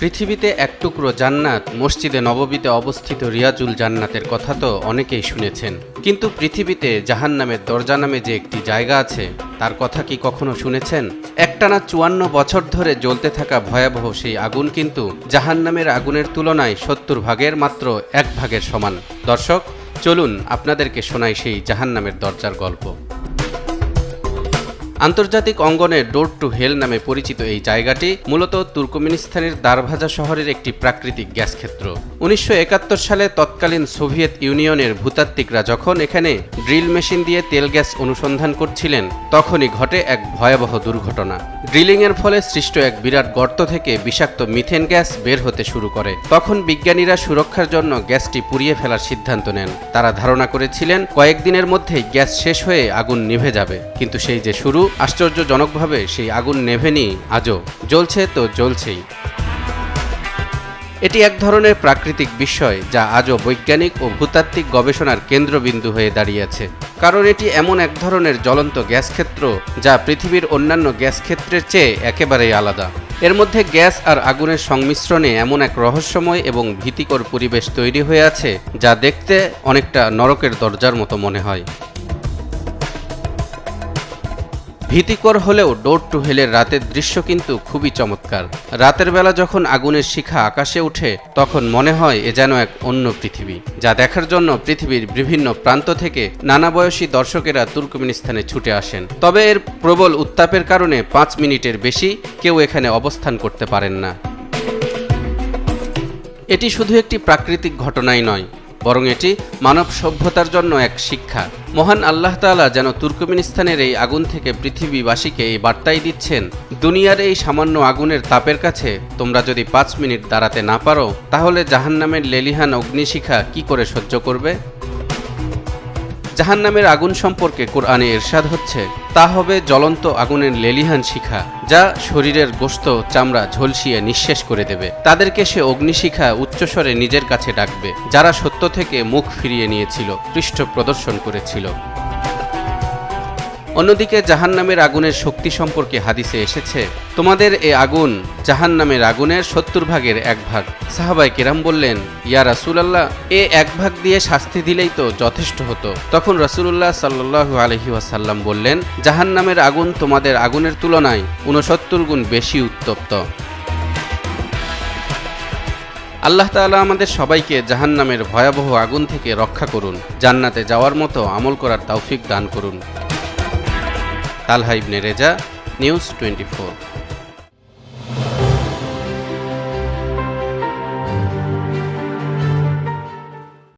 পৃথিবীতে এক টুকরো জান্নাত মসজিদে নববীতে অবস্থিত রিয়াজুল জান্নাতের কথা তো অনেকেই শুনেছেন, কিন্তু পৃথিবীতে জাহান্নামের দরজা নামে যে একটি জায়গা আছে তার কথা কি কখনো শুনেছেন? একটানা ৫৪ বছর ধরে জ্বলতে থাকা ভয়াবহ সেই আগুন কিন্তু জাহান্নামের আগুনের তুলনায় ৭০ ভাগের মাত্র ১ ভাগের সমান। দর্শক, চলুন আপনাদেরকে শোনাই সেই জাহান্নামের দরজার গল্প। আন্তর্জাতিক অঙ্গনে ডোর টু হেল নামে পরিচিত এই জায়গাটি মূলত তুর্কমেনিস্তানের দারভাজা শহরের একটি প্রাকৃতিক গ্যাস ক্ষেত্র। ১৯৭১ সালে তৎকালীন সোভিয়েত ইউনিয়নের ভূতাত্ত্বিকরা যখন এখানে ড্রিল মেশিন দিয়ে তেল গ্যাস অনুসন্ধান করছিলেন, তখনই ঘটে এক ভয়াবহ দুর্ঘটনা। ড্রিলিংয়ের ফলে সৃষ্ট এক বিরাট গর্ত থেকে বিষাক্ত মিথেন গ্যাস বের হতে শুরু করে। তখন বিজ্ঞানীরা সুরক্ষার জন্য গ্যাসটি পুড়িয়ে ফেলার সিদ্ধান্ত নেন। তারা ধারণা করেছিলেন কয়েকদিনের মধ্যেই গ্যাস শেষ হয়ে আগুন নিভে যাবে, কিন্তু সেই যে শুরু, আশ্চর্যজনকভাবে সেই আগুন নেভেনি, আজও জ্বলছে তো জ্বলছেই। এটি এক ধরনের প্রাকৃতিক বিস্ময় যা আজও বৈজ্ঞানিক ও ভূতাত্ত্বিক গবেষণার কেন্দ্রবিন্দু হয়ে দাঁড়িয়েছে, কারণ এটি এমন এক ধরনের জ্বলন্ত গ্যাস ক্ষেত্র যা পৃথিবীর অন্যান্য গ্যাস ক্ষেত্রের চেয়ে একেবারেই আলাদা। এর মধ্যে গ্যাস আর আগুনের সংমিশ্রণে এমন এক রহস্যময় এবং ভীতিকর পরিবেশ তৈরি হয়ে আছে যা দেখতে অনেকটা নরকের দরজার মতো মনে হয়। ভীতিকর হলেও ডোর টু হেলের রাতের দৃশ্য কিন্তু খুবই চমৎকার। রাতের বেলা যখন আগুনের শিখা আকাশে ওঠে, তখন মনে হয় এ যেন এক অন্য পৃথিবী, যা দেখার জন্য পৃথিবীর বিভিন্ন প্রান্ত থেকে নানা বয়সী দর্শকেরা তুর্কমেনিস্তানে ছুটে আসেন। তবে এর প্রবল উত্তাপের কারণে ৫ মিনিটের বেশি কেউ এখানে অবস্থান করতে পারেন না। এটি শুধু একটি প্রাকৃতিক ঘটনাই নয়, বরং এটি মানব সভ্যতার জন্য এক শিক্ষা। মহান আল্লাহ তাআলা যেন তুর্কমেনিস্তানের এই আগুন থেকে পৃথিবীবাসীকে এই বার্তাই দিচ্ছেন, দুনিয়ার এই সামান্য আগুনের তাপের কাছে তোমরা যদি ৫ মিনিট দাঁড়াতে না পারো, তাহলে জাহান্নামের লেলিহান অগ্নিশিখা কি করে সহ্য করবে? জাহান্নামের আগুন সম্পর্কে কোরআনে ইরশাদ হচ্ছে, তা হবে জ্বলন্ত আগুনের লেলিহান শিখা, যা শরীরের গোশত চামড়া ঝলসিয়ে নিঃশেষ করে দেবে। তাদেরকে সে অগ্নিশিখা উচ্চস্বরে নিজের কাছে ডাকবে, যারা সত্য থেকে মুখ ফিরিয়ে নিয়েছিল, পৃষ্ঠ প্রদর্শন করেছিল। অন্যদিকে জাহান্নামের আগুনের শক্তি সম্পর্কে হাদিসে এসেছে, তোমাদের এ আগুন জাহান্নামের আগুনের ৭০ ভাগের ১ ভাগ। সাহাবায়ে কেরাম বললেন, ইয়া রাসূলুল্লাহ, এ ১ ভাগ দিয়ে শাস্তি দিলেই তো যথেষ্ট হতো। তখন রাসূলুল্লাহ সাল্লাল্লাহু আলাইহি ওয়াসাল্লাম বললেন, জাহান্নামের আগুন তোমাদের আগুনের তুলনায় ৬৯ গুণ বেশি উত্তপ্ত। আল্লাহ তাআলা আমাদের সবাইকে জাহান্নামের ভয়াবহ আগুন থেকে রক্ষা করুন, জান্নাতে যাওয়ার মতো আমল করার তৌফিক দান করুন। তালহা ইবনে রেজা, নিউজ 24।